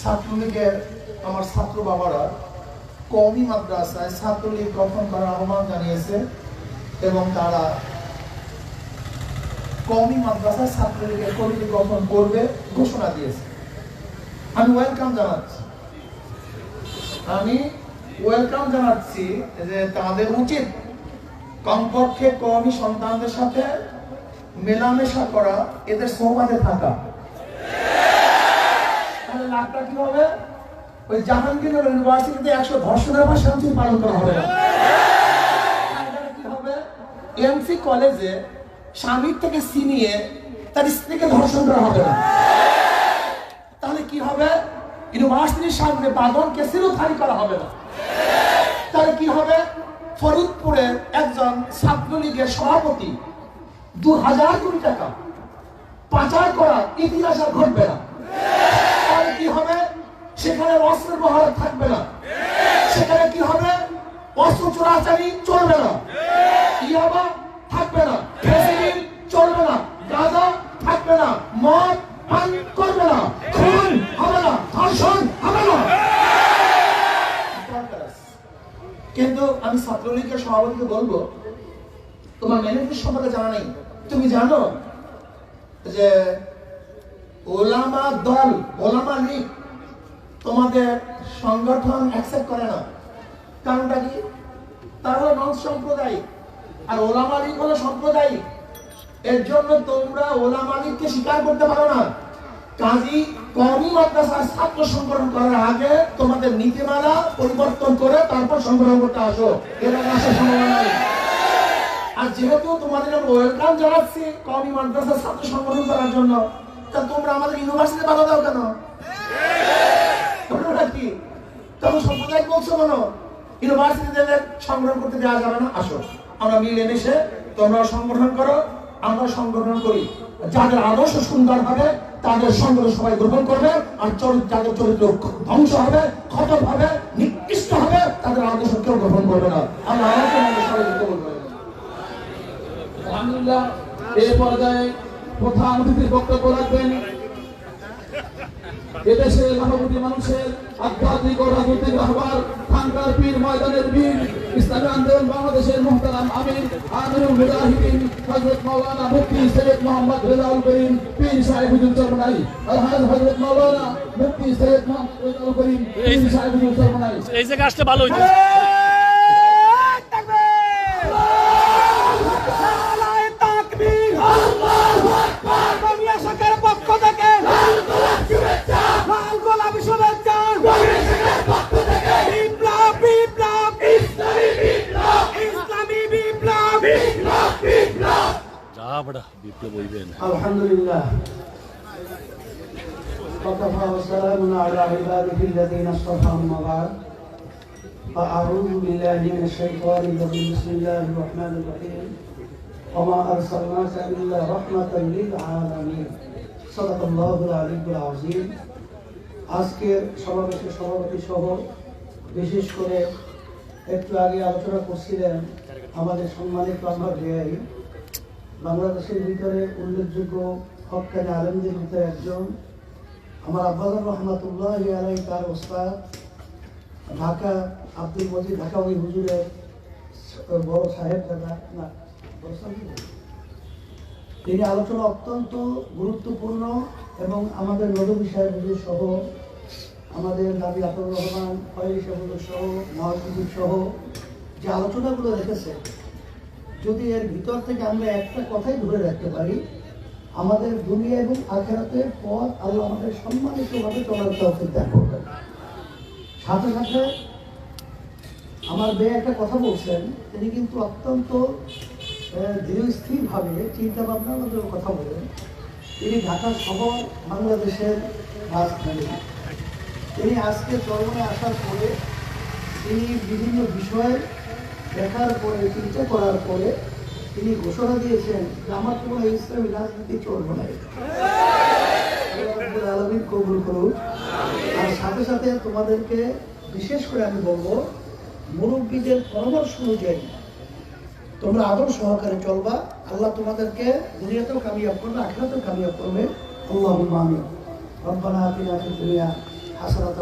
ছাত্রলীগের আমার ছাত্র বাবারা কওমি মাদ্রাসায় ছাত্রলীগ গঠন করার আহ্বান জানিয়েছে এবং তারা কওমি মাদ্রাসায় ছাত্রলীগের কমিটি গঠন করবে ঘোষণা দিয়েছে। আমি ওয়েলকাম জানাচ্ছি যে তাদের উচিত কমপক্ষে কওমি সন্তানদের সাথে মেলামেশা করা, এদের সহবাদে থাকা। তাহলে লাভটা কি হবে? ওই জাহাঙ্গীর ইউনিভার্সিটিতে 100 ধর্ষণের বা শান্তি পালন করা হবে না। কি হবে? এমসি কলেজে স্বামীর থেকে ছিনিয়ে তার স্ত্রীকে ধর্ষণ করা হবে না। তাহলে কি হবে? ইউনিভার্সিটির সামনে বাদন কেসিরোধারী করা হবে না। তাহলে কি হবে? ফরিদপুরের একজন ছাত্রলীগের সভাপতি 2000 কোটি টাকা পাচার করার ইতিহাস আর ঘটবে না। তাহলে কি হবে? সেখানে অস্ত্রের মহড়া থাকবে না। সেখানে কি হবে? অস্ত্র চোরাচারি চলবে না, ইয়াবা থাকবে না, ফেসিলিটি চলবে না, গাঁজা থাকবে না, মদ পান করবে না, খুন হবে না, ধর্ষণ হবে না। কিন্তু আমি ছাত্রলীগের সভাপতিকে বলবো, তোমার ম্যানিফেস্টো সম্পর্কে জানা নেই। তুমি জানো যে ওলামা দল, ওলামা লীগ তোমাদের সংগঠন অ্যাকসেপ্ট করে না। কারণটা কি? তারা হলো নন সাম্প্রদায়িক আর ওলামা লীগ হলো সাম্প্রদায়িক। এর জন্য তোমরা ওলামা লীগকে স্বীকার করতে পারো না। কাজী কওমি মাদ্রাসার ছাত্র সংগঠন করার আগে তোমাদের নীতিমালা পরিবর্তন করে তারপর সংগঠন করতে আসো, এর আগে আসার সম্ভাবনা নাই। আর যেহেতু তোমাদের ওয়েলকাম জানাচ্ছি কওমি মাদ্রাসার ছাত্র সংগঠন করার জন্য, তা তোমরা আমাদের ইউনিভার্সিটিতে বাধা দাও কেন? তোমরা কি তখন সম্প্রদায় বলছো কেন? ইউনিভার্সিটিতে সংগঠন করতে দেওয়া যাবে না। আসো আমরা মিলেমিশে, তোমরা সংগঠন করো, আমরা সংগঠন করি। যাদের আদর্শ সুন্দর হবে তাদের সংগঠন সবাই গ্রহণ করবে, আর যাদের চরিত্র ধ্বংস হবে, খতম হবে, নিকৃষ্ট হবে, তাদের আদর্শ কেউ গ্রহণ করবে না। আমরা আলহামদুলিল্লাহ, এই পর্যায়ে প্রধান অতিথির বক্তব্য রাখবেন এদেশের লাখোটি মানুষের আধ্যাত্মিক ও রাজনৈতিক রাহবার, খানকার পীর, ময়দানের বীর, ইসলামী আন্দোলন বাংলাদেশের মুহতারাম আমিরুল মুজাহিদিন হযরত মাওলানা মুফতি সৈয়দ মোহাম্মদ রেজাউল করিম পীর সাহেব হুজুর চরমনাই। আলহাজ হযরত মাওলানা মুফতি সৈয়দ মোহাম্মদ রেজাউল করিম পীর সাহেব হুজুর চরমনাই। এই জায়গা আসলে ভালো হইতো। আলহামদুলিল্লাহ, ওয়াকাফা ওয়া সালামুন আলা ইবাদিহি আল্লাযীনা ইসতাফা, আম্মা বা'দ, ফাআউযু বিল্লাহি মিনাশ শাইতানির রাজীম। বিসমিল্লাহির রাহমানির রাহিম। ওয়া মা আরসালনাকা ইল্লা রাহমাতাল লিল আলামিন। সাদাকাল্লাহুল আলিয়্যুল আযীম। আজকের সমাবেশের সভাপতি সহ বিশেষ করে একটু আগে আলোচনা করছিলেন আমাদের সম্মানিত আমার ভাই, বাংলাদেশের ভিতরে উল্লেখযোগ্য হক্কানি আলেমদের ভিতরে একজন, আমার আব্বাজান রহমাতুল্লাহি আলাইহি, তার ওস্তাদ ঢাকা আব্দুল মজিদ ঢাকাওয়ালি হুজুরের বড় সাহেব দাদা না, তিনি আলোচনা অত্যন্ত গুরুত্বপূর্ণ এবং আমাদের নদী সাহেব হুজুর সহ, আমাদের নাবি আতর রহমান ফয়েজ সাহেব সহ, মহাসিদ সহ যে আলোচনাগুলো রেখেছে, যদি এর ভিতর থেকে আমরা একটা কথাই ধরে রাখতে পারি, আমাদের দুনিয়া এবং আখিরাতের পথ আল্লাহ আমাদের সম্মানিতভাবে চলার তৌফিক দান করবেন। সাথে সাথে আমার ভাই একটা কথা বলছেন, তিনি কিন্তু অত্যন্ত দৃঢ়স্থিরভাবে চিন্তা ভাবনার মধ্যে কথা বলেন। তিনি ঢাকা শহর বাংলাদেশের রাজধানী। তিনি আজকে চরমনে আসার পরে তিনি বিভিন্ন বিষয়ে দেখার পরে, চিন্তা করার পরে তিনি ঘোষণা দিয়েছেন যে আমার কোনো ইসলামী রাজনীতি চলবে না। আলামিন কবুল করুন। আর সাথে সাথে তোমাদেরকে বিশেষ করে আমি বলবো, মুরব্বীদের পরামর্শ অনুযায়ী তোমরা আদর সহকারে চলবা, আল্লাহ তোমাদেরকে দুনিয়াতেও কামিয়াব করবে, আখিরাতেও কামিয়াব করবে। আল্লাহুম্মা আমিন। রব্বানা আতিনা ফিদ দুনিয়া حسرة